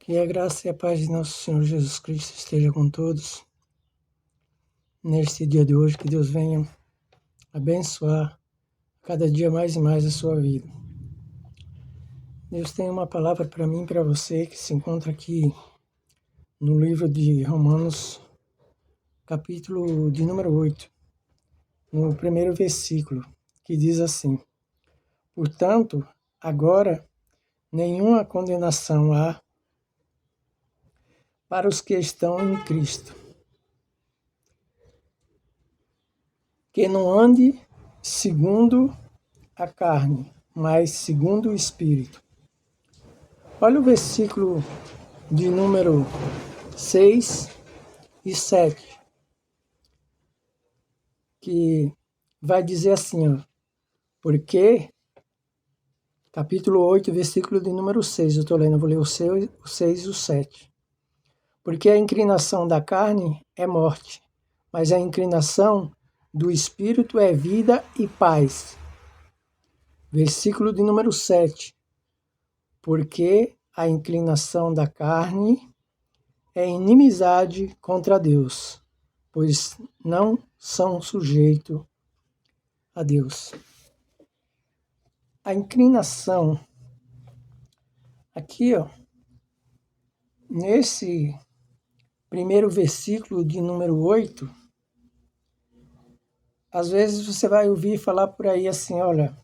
Que a graça e a paz de nosso Senhor Jesus Cristo esteja com todos. Neste dia de hoje, que Deus venha abençoar cada dia mais e mais a sua vida. Deus tem uma palavra para mim e para você que se encontra aqui no livro de Romanos, capítulo de número 8, no primeiro versículo, que diz assim: Portanto, agora nenhuma condenação há para os que estão em Cristo, que não ande segundo a carne, mas segundo o Espírito. Olha o versículo de número 6 e 7, que vai dizer assim, ó, porque, capítulo 8, versículo de número 6, eu estou lendo, eu vou ler o 6 e o 7. Porque a inclinação da carne é morte, mas a inclinação do Espírito é vida e paz. Versículo de número 7. Porque a inclinação da carne é inimizade contra Deus, pois não são sujeitos a Deus. A inclinação, aqui, ó, nesse primeiro versículo de número 8, às vezes você vai ouvir falar por aí assim, olha,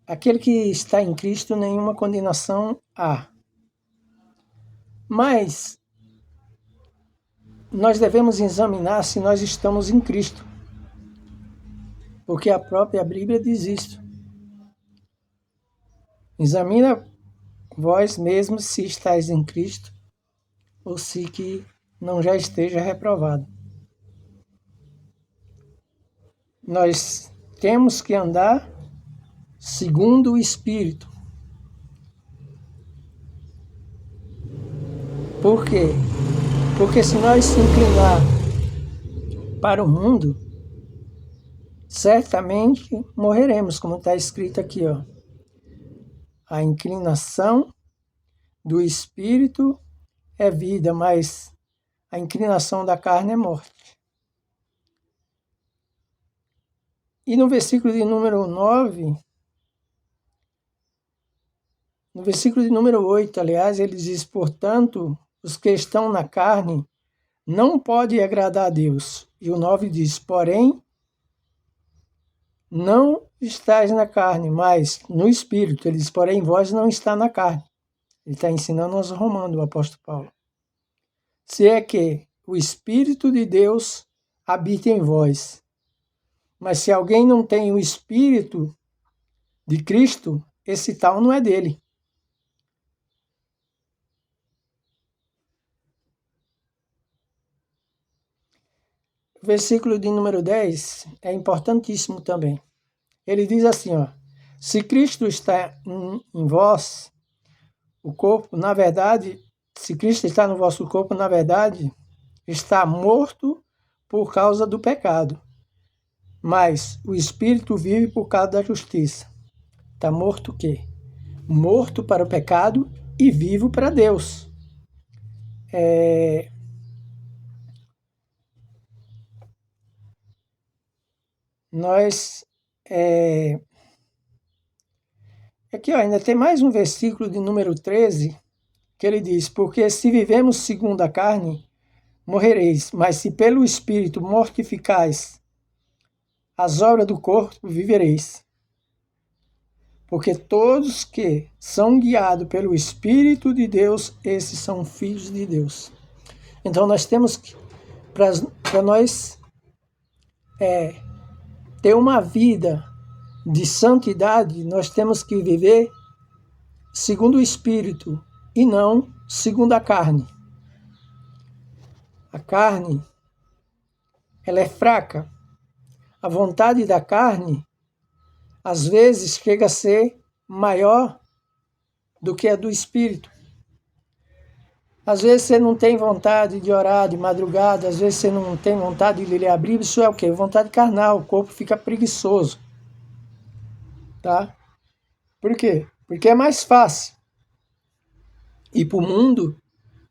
aquele que está em Cristo, nenhuma condenação há. Mas nós devemos examinar se nós estamos em Cristo, porque a própria Bíblia diz isso. Examina vós mesmos se estáis em Cristo, ou se que não já esteja reprovado. Nós temos que andar segundo o Espírito. Por quê? Porque se nós se inclinar para o mundo, certamente morreremos, como está escrito aqui, ó. A inclinação do Espírito é vida, mas a inclinação da carne é morte. E no versículo de número 9, no versículo de número 8, aliás, ele diz, portanto, os que estão na carne não podem agradar a Deus. E o 9 diz, porém, não estáis na carne, mas no Espírito. Ele diz, porém, vós não está na carne. Ele está ensinando aos Romanos, o apóstolo Paulo. Se é que o Espírito de Deus habita em vós. Mas se alguém não tem o Espírito de Cristo, esse tal não é dele. O versículo de número 10 é importantíssimo também. Ele diz assim, ó, se Cristo está em vós, o corpo, na verdade, se Cristo está no vosso corpo, na verdade, está morto por causa do pecado. Mas o Espírito vive por causa da justiça. Está morto o quê? Morto para o pecado e vivo para Deus. Aqui ó, ainda tem mais um versículo de número 13, que ele diz, porque se vivemos segundo a carne, morrereis, mas se pelo Espírito mortificais as obras do corpo, vivereis. Porque todos que são guiados pelo Espírito de Deus, esses são filhos de Deus. Então nós temos que, para nós ter uma vida de santidade, nós temos que viver segundo o Espírito e não segundo a carne. A carne, ela é fraca. A vontade da carne, às vezes, chega a ser maior do que a do Espírito. Às vezes você não tem vontade de orar de madrugada, às vezes você não tem vontade de ler a Bíblia, isso é o quê? Vontade carnal, o corpo fica preguiçoso. Tá? Por quê? Porque é mais fácil ir para o mundo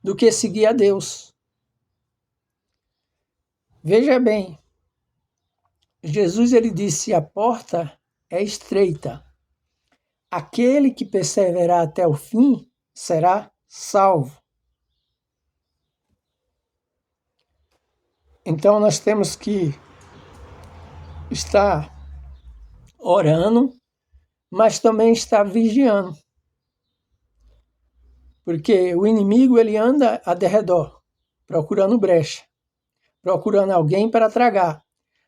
do que seguir a Deus. Veja bem, Jesus ele disse: a porta é estreita. Aquele que perseverar até o fim será salvo. Então nós temos que estar orando, mas também estar vigiando. Porque o inimigo ele anda a derredor, procurando brecha, procurando alguém para tragar.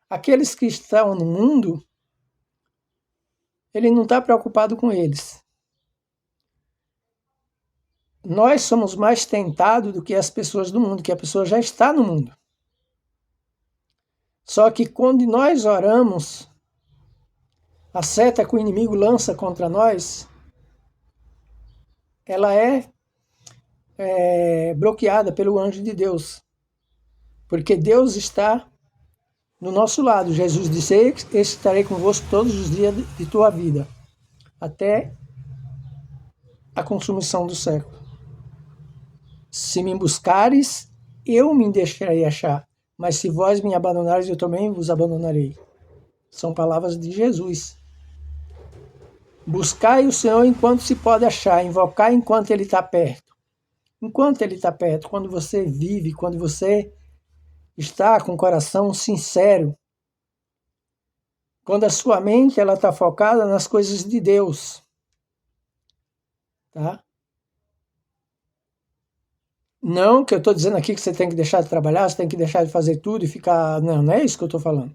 Aqueles que estão no mundo, ele não está preocupado com eles. Nós somos mais tentados do que as pessoas do mundo, que a pessoa já está no mundo. Só que quando nós oramos, a seta que o inimigo lança contra nós, ela é bloqueada pelo anjo de Deus. Porque Deus está do nosso lado. Jesus disse: eu estarei convosco todos os dias de tua vida, até a consumação do século. Se me buscares, eu me deixarei achar. Mas se vós me abandonares, eu também vos abandonarei. São palavras de Jesus. Buscai o Senhor enquanto se pode achar, invocai enquanto Ele está perto. Enquanto Ele está perto, quando você vive, quando você está com o coração sincero, quando a sua mente ela está focada nas coisas de Deus, tá? Não que eu estou dizendo aqui que você tem que deixar de trabalhar, você tem que deixar de fazer tudo e ficar... Não, não é isso que eu estou falando.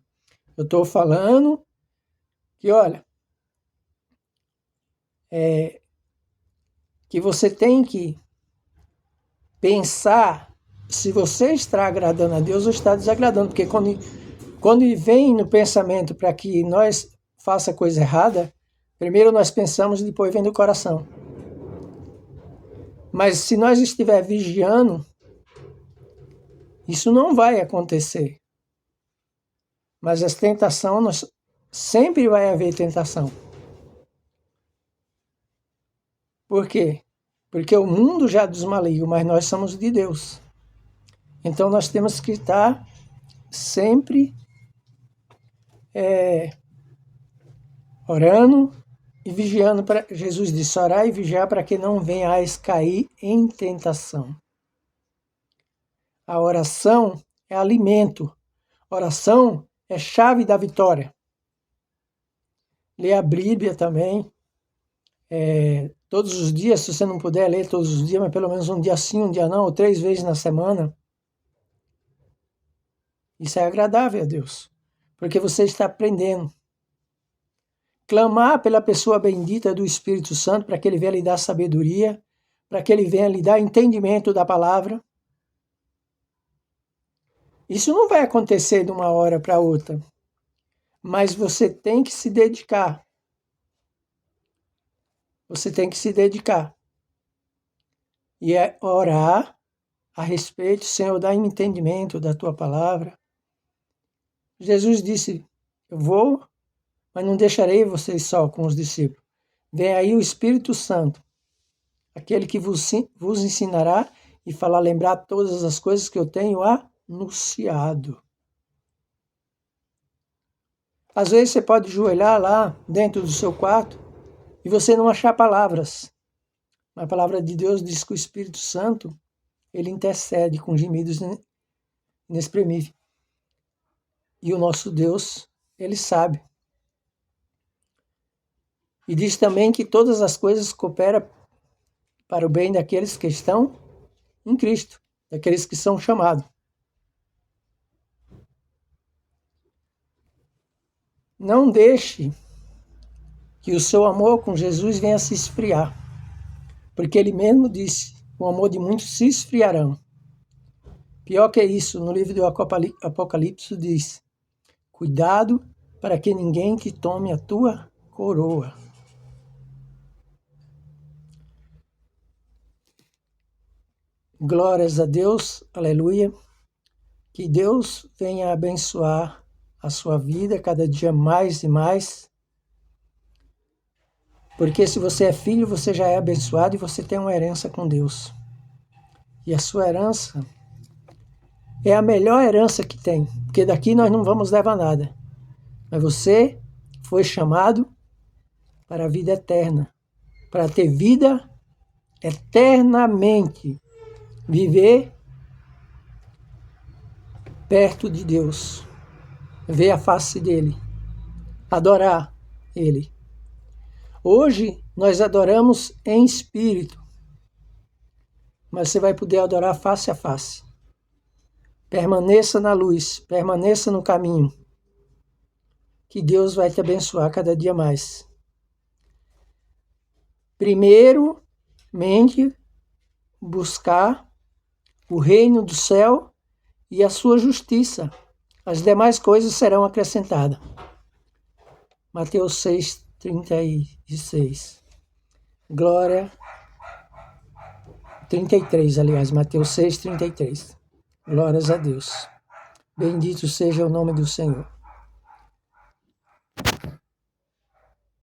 Eu estou falando que, olha, que você tem que pensar se você está agradando a Deus ou está desagradando, porque quando vem no pensamento para que nós faça coisa errada, primeiro nós pensamos e depois vem do coração. Mas se nós estiver vigiando, isso não vai acontecer. Mas as tentações, sempre vai haver tentação. Por quê? Porque o mundo já desmaligou, mas nós somos de Deus. Então nós temos que estar sempre orando e vigiando. Jesus disse: orar e vigiar para que não venhais cair em tentação. A oração é alimento. A oração é chave da vitória. Ler a Bíblia também. Todos os dias, se você não puder ler todos os dias, mas pelo menos um dia sim, um dia não, ou 3 vezes na semana. Isso é agradável a Deus, porque você está aprendendo. Clamar pela pessoa bendita do Espírito Santo para que Ele venha lhe dar sabedoria, para que Ele venha lhe dar entendimento da palavra. Isso não vai acontecer de uma hora para outra, mas você tem que se dedicar. Você tem que se dedicar. E é orar a respeito, Senhor, dá-me entendimento da Tua palavra. Jesus disse: eu vou, mas não deixarei vocês só com os discípulos. Vem aí o Espírito Santo, aquele que vos ensinará e falar, lembrar todas as coisas que eu tenho anunciado. Às vezes você pode ajoelhar lá dentro do seu quarto e você não achar palavras. A palavra de Deus diz que o Espírito Santo, ele intercede com gemidos inexprimíveis. E o nosso Deus, ele sabe. E diz também que todas as coisas cooperam para o bem daqueles que estão em Cristo, daqueles que são chamados. Não deixe que o seu amor com Jesus venha se esfriar, porque ele mesmo disse: o amor de muitos se esfriarão. Pior que isso, no livro do Apocalipse diz: cuidado para que ninguém te tome a tua coroa. Glórias a Deus, aleluia. Que Deus venha abençoar a sua vida cada dia mais e mais. Porque se você é filho, você já é abençoado e você tem uma herança com Deus. E a sua herança é a melhor herança que tem, porque daqui nós não vamos levar nada. Mas você foi chamado para a vida eterna, para ter vida eternamente, viver perto de Deus, ver a face dele, adorar ele. Hoje nós adoramos em espírito, mas você vai poder adorar face a face. Permaneça na luz, permaneça no caminho, que Deus vai te abençoar cada dia mais. Primeiramente, buscar o reino do céu e a sua justiça. As demais coisas serão acrescentadas. Mateus 6:36. Glória 33, aliás, Mateus 6:33. Glórias a Deus. Bendito seja o nome do Senhor.